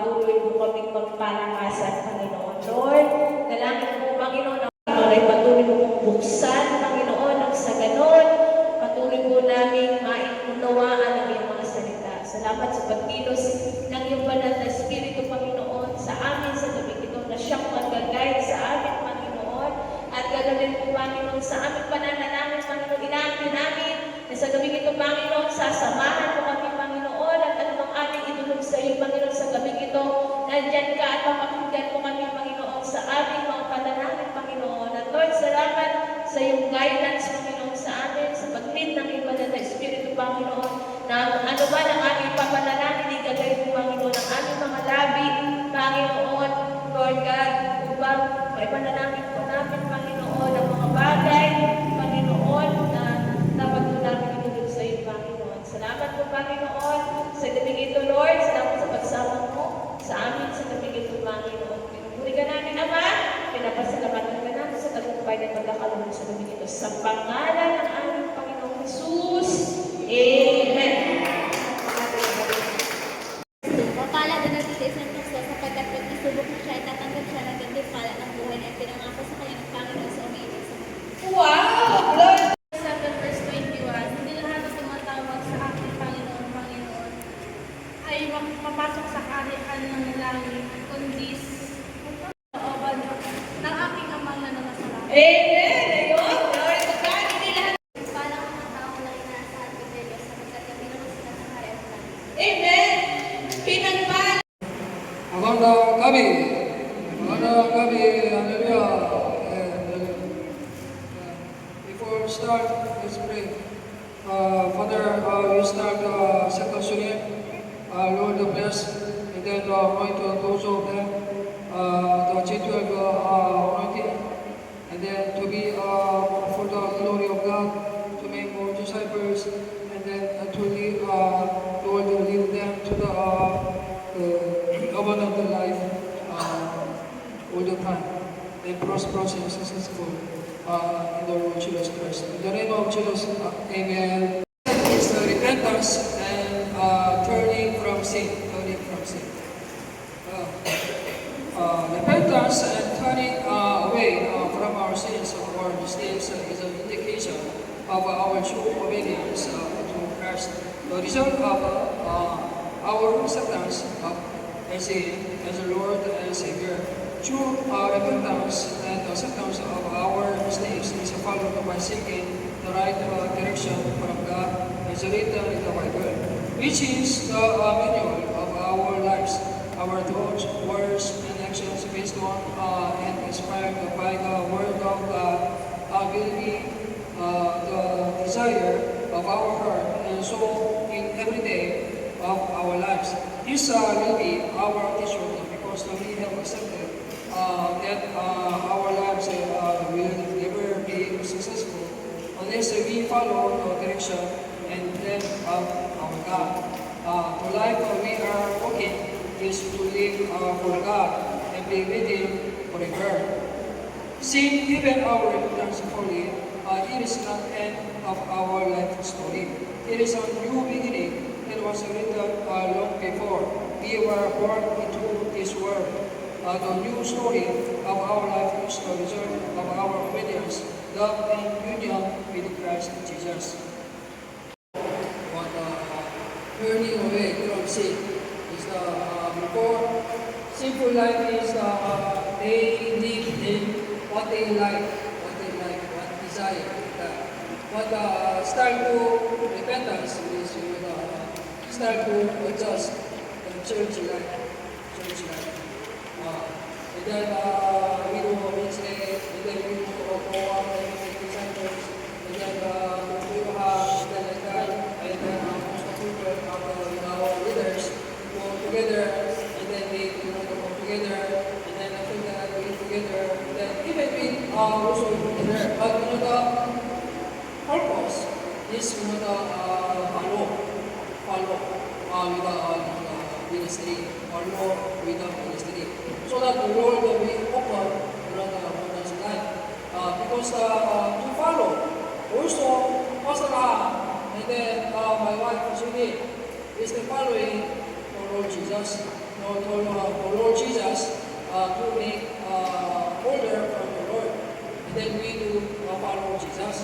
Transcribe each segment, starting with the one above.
patuloy po kaming magpalakasan, Panginoon. Lord, dalangin po, Panginoon, ang Panginoon ay patuloy po pong buksan, Panginoon, ang sa ganon, patuloy po namin mainunawaan ang iyong mga salita. Salamat sa pagkilos ng iyong banal na Espiritu, Panginoon, sa amin sa gabi ito na siyang mag-guide sa amin, Panginoon. At ganoon din po, Panginoon, sa aming pananalamin, Panginoon, inamin namin na sa gabi ito, Panginoon, sasamahan po kami, Panginoon, at anumang aming idulog sa iyo, Panginoon, sa gabi ito, nandyan ka at papakinggan po kami, Panginoon, sa aming mga pananalamin, Panginoon. At Lord, salamat sa iyong guidance, Panginoon, sa amin, sa pag-lead ng iyong banal na Espiritu, Panginoon, na ano ba ng aming papanalangin, igagay po, Panginoon, ang aming mga labi, Panginoon, Lord God, upang maipanalangin po namin, Panginoon, ang mga bagay, Panginoon, na dapat po namin itulog sa iyo, Panginoon. Salamat po, Panginoon, sa gabing ito, Lord. Salamat sa pagsama mo sa amin sa gabing ito, Panginoon. Pinupuri ka namin, Ama. Pinapasalamatan ka namin sa tagumpay na pagkakalunod sa gabing ito. Sa pangalan ng aming Panginoong Jesus. Amen. Mapala na nagtitiis ng Kristo sapagkat pag isubok mo siya, itatanggap siya ng gantimpala ng buhay na pinangako sa kanya ng Panginoon sa umiibig sa mga. Wow! Lord! 7 verse 21, hindi lahat ng tumatawag sa aking Panginoon, Panginoon, ay mapasok sa kaharian ng langit, kundi looban ng aking amang na nanasarap. Amen! Ayun! Lord, pagkaan hindi lahat. Pala ko ng tao na inaasahan ko sa Diyos sapagkat kami naman sila sa kaharian ng langit. Amen! Pinagpala! Maganda kami, hallelujah. Before we start, let's pray. Father, we start second unit. Lord, bless, and then anoint those of them, the G12 anointing, and then to be for the glory of God, to make more disciples, and then to lead, Lord, lead them to the abundant life all the time, and prosperous and successful in the Lord Jesus Christ. In the name of Jesus, amen. It's repentance and turning from sin. Repentance and turning away from our sins or mistakes is an indication of our true obedience to Christ. The result of our acceptance as a Lord and Savior. True repentance and acceptance of our mistakes is followed by seeking the right direction from God as written in the Bible, which is the manual of our lives, our thoughts, words, and actions based on and inspired by the Word of God, will be the desire of our heart and soul in every day of our lives. This will be our teacher because we have accepted that our lives will never be successful unless we follow the direction and plan of our God. The life we are working is to live for God and be with Him forever. Seeing even our repentance fully, it is not the end of our life story. It is a new beginning. It was written long before we were born into this world. The new story of our life is the result of our obedience, love, and union with Christ Jesus. But turning away from sin is the before simple life is they live in what they like, what desire. But start to repentance is start to adjust the church life. And then we do Wednesday, and then we do go out and make disciples, and then we do have something like that, and then most of our leaders go together, and then we come together, and then after that we eat together, and then even we also together. But the purpose is follow with the ministry, follow with the ministry, so that the Lord will be open throughout the abundance life. Because to follow, also Pastor and then my wife Julie is the following the Lord Jesus. the Lord Jesus to make order from the Lord. And then we do follow Jesus.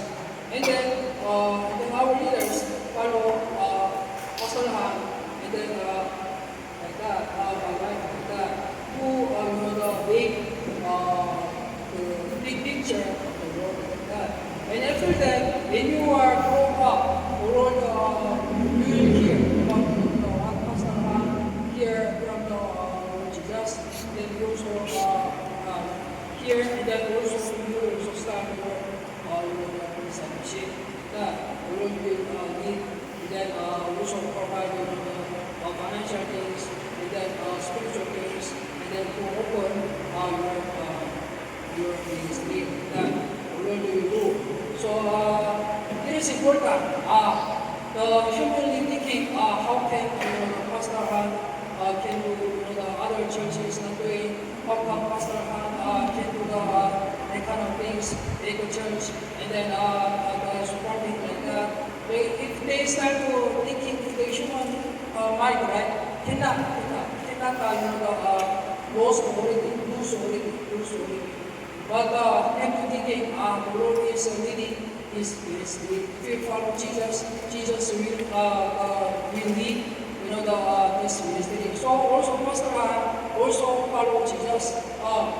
And then our leaders follow Pastor Han, and then like that, like that, who the big picture of the Lord like that. And after that, when you are grown up, the Lord you will hear about what Pastor Han hear from the Lord Jesus. Then you also hear, and then also you also start your discipleship. That the Lord will need, and then also provide you financial things, and then spiritual things, and then to open your ministry. That the Lord will do. So it is important. The humanly thinking, how can Pastor Han can do the other churches not doing? How come Pastor Han can do the kind of things in the church, and then the supporting like that? If they start to thinking with the human mind, right? Cannot lose already. But empty thinking, the Lord is leading His ministry. If you follow Jesus, Jesus will lead this ministry. So also Pastor Han also follow Jesus.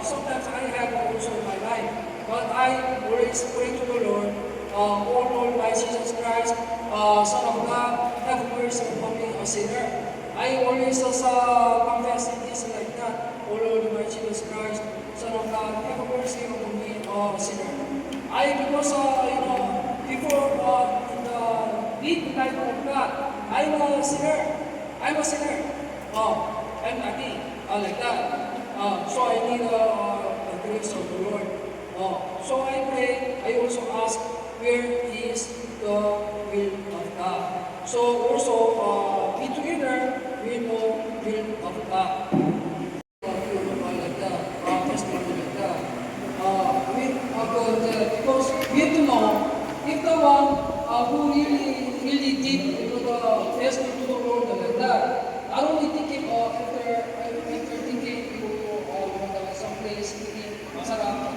Sometimes I have also in my life, but I always pray to the Lord, oh Lord, my Jesus Christ, Son of God, have mercy upon me, a sinner. I always confess in this like that, oh Lord, my Jesus Christ, Son of God, have mercy upon me, a sinner. Because before in the big life of God, I'm a sinner. I'm nothing like that. So I need the grace of the Lord. So I pray, I also ask, where is the will of God? So also be together, we know will of God. Like that, testimony like that. Because we have to know if the one who really did the best to the Lord like that, not only thinking after thinking some place thinking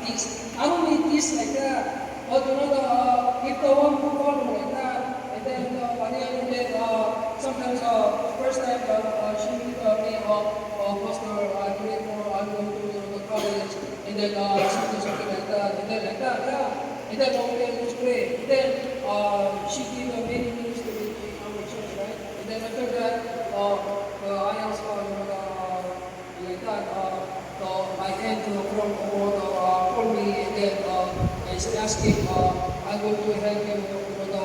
this, not only this like that, but if the one who follow like that, and then sometimes first time she me pastor great for I'm going to the college, and then something like that, and then like that, yeah, and then okay, let's pray, and then she gave many ministry in our church, right, and then after that I asked like that, my aunt from abroad called me, and then I asking, I'm going to help you for the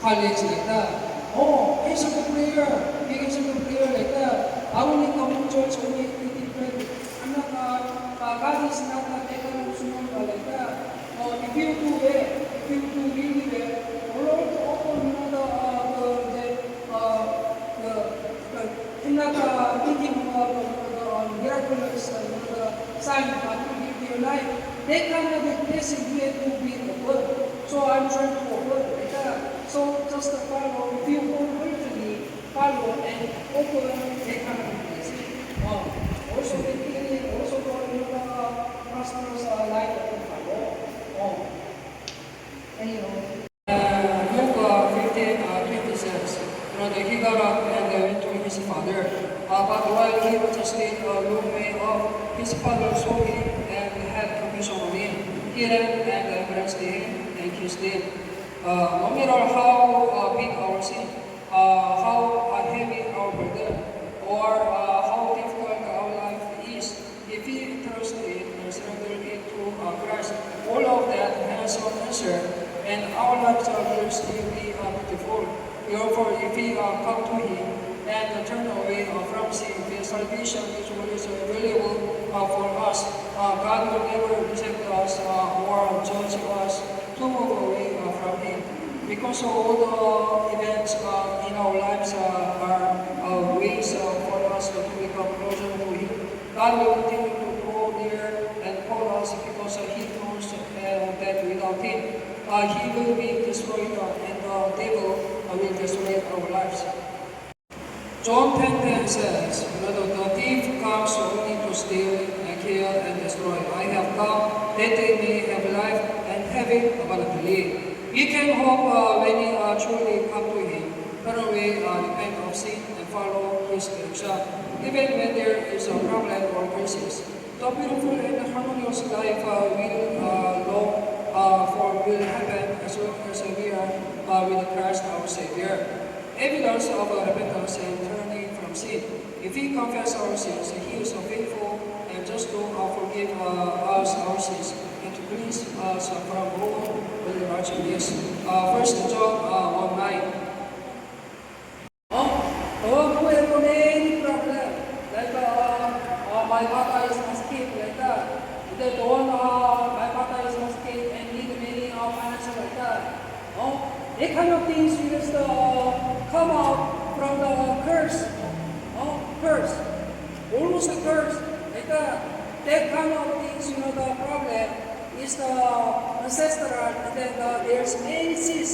college like that. Oh, it's a good prayer. It's a good prayer like that. I only come to church only eating bread. I'm not, God is not a mechanism like that. If you do well, if you do really well, Lord open not thinking about the miraculous sign that will give your life. They kind of blessing you to be open. So I'm trying to open like that. So just follow, if you wholeheartedly follow and open, they kind of blessing. Also the healing, also the pastor's life of the follow. Luke 15:20 says, he got up and went to his father. But while he was asleep, Luke made of his father saw him and had compassion on him. He ran and embraced him and kissed him. No matter how big our sin, how heavy our burden, or how difficult our life is, if we trust it and surrender it to Christ, all of that has an answer, and our lives will still be beautiful. Therefore, if we come to Him and turn away from sin, His salvation is always available for us. God will never reject us or judge us to move away from Him. Because all the events in our lives are ways for us to become closer to Him. God will continue to grow near and call us because He knows that without Him, He will be destroyed and the devil will destroy our lives. John 10:10 says, the thief comes only to steal and kill and destroy. I have come that they may have life and have it abundantly. We can hope when we truly come to Him, turn away, repent of sin, and follow His direction, even when there is a problem or crisis. The beautiful and harmonious life will happen as long as we are with Christ our Savior. Evidence of repentance and turning from sin. If we confess our sins, He is faithful and just to forgive us our sins and to cleanse us from all unrighteousness. 1 John 1:9. Who have many problems, like my mother is asking like that. The one my mother is asking and need many financial like that. That kind of things will just come out from the curse. Curse. Almost a curse. Like that kind of things, the problem is the ancestral, and then there's many seeds.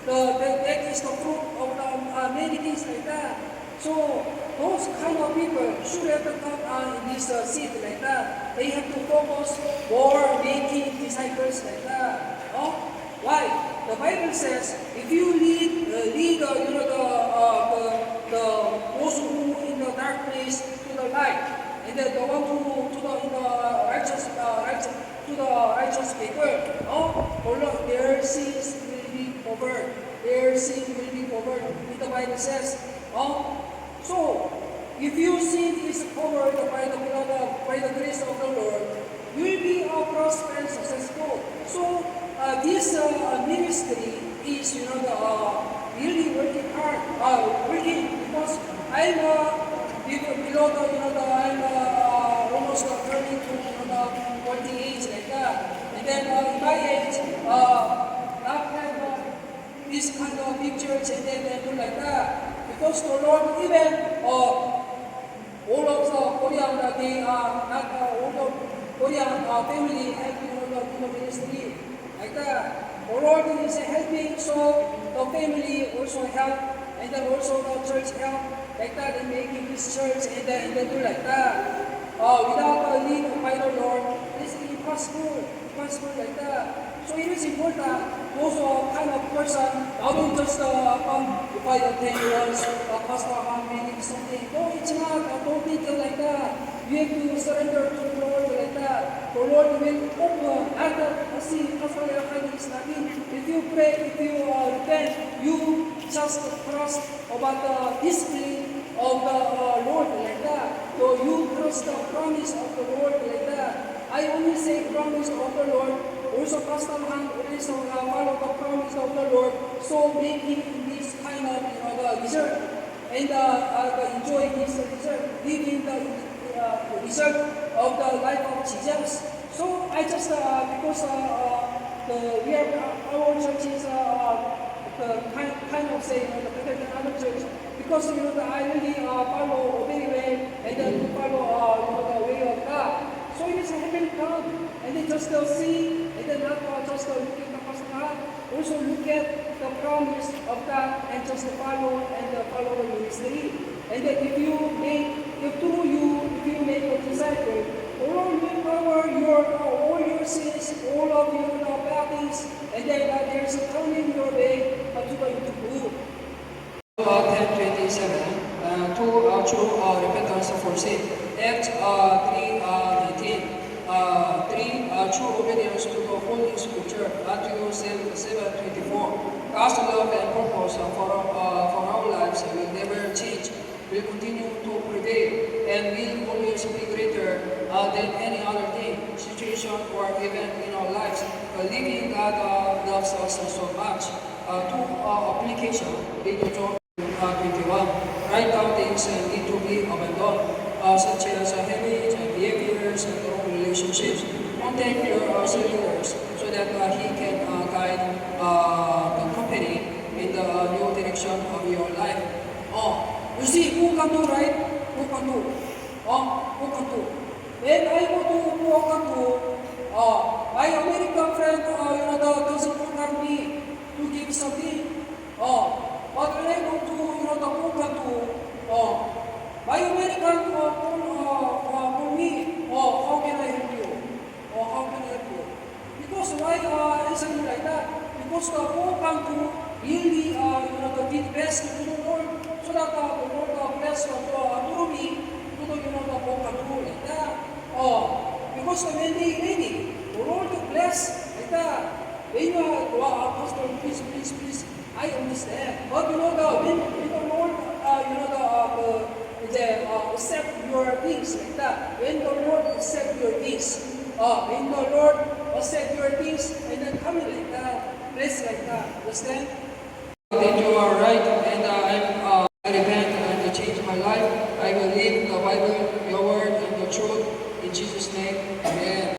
That is the fruit of the many things like that. So those kind of people should have to come in this seed like that. They have to focus more making disciples like that. Why? The Bible says if you lead those who in the dark place to the light, and then the one to the righteous people, their sins will be covered. Their sin will be covered. The Bible says, so if your sin is covered by the grace of the Lord, you will be prosperous and successful. So this ministry is really working hard, working because I'm almost turning to 40 age like that, and then in my age not have this kind of pictures and then do like that because the Lord even all of the Korean they not all the Korean family helping the ministry like that. The Lord is helping, so the family also help, and then also the church help like that in making this church and then do like that. Without the lead by the Lord, it's impossible like that. So it is important. Also, kind of person, not just come by the 10 years, pastor, how many something. No, it's not. Don't think like that. You have to surrender to the Lord like that. The Lord will open. After see, Pastor Yakan is nothing. If you pray, if you repent, you just trust about the discipline of the Lord like that. So you trust the promise of the Lord like that. I only say promise of the Lord. Also, Pastor Han also follow the promise of the Lord. So making this kind of the result and enjoy this result, living the result of the life of Jesus. So I just because we have our church is kind of say better than other church because I really follow very well and then follow the way of God. So it is a heaven come and then just see and then not just look at the Pastor God, also look at the promise of God and just follow the ministry. And then if you make a disciple, all will cover all your sins, all of your bad things, and then there's a turning your way to the good. 10:27 to true repentance for sin. Acts 3:19. 3. True obedience to the Holy Scripture. Matthew 7:24. God's love and purpose for our lives will never change, will continue to prevail, and will always be greater than any other thing, situation, or event in our lives. Believing God loves us so much. Application. Read John 21. Write down things that need to be abandoned, such as habits and behaviors and wrong relationships. Contact your leaders so that he can guide the company in the new direction of your life. You see, who can do right? Who can do? Who can do? When I go to who can do, my American friend, doesn't contact me to give something. But when I go to, the who can do, something like that. Because the Pope come to really, to be the best to the Lord, so that the Lord bless to me, to the Pope can do like that. Because when the Lord to bless like that, when you are Pastor, please, I understand. But when the Lord, accept your things like that. When the Lord accept your things, when the Lord accept your things, and then coming like that, bless like that. Understand? That you are right, and I repent and change my life. I will live the Bible, your word, and the truth. In Jesus' name, amen.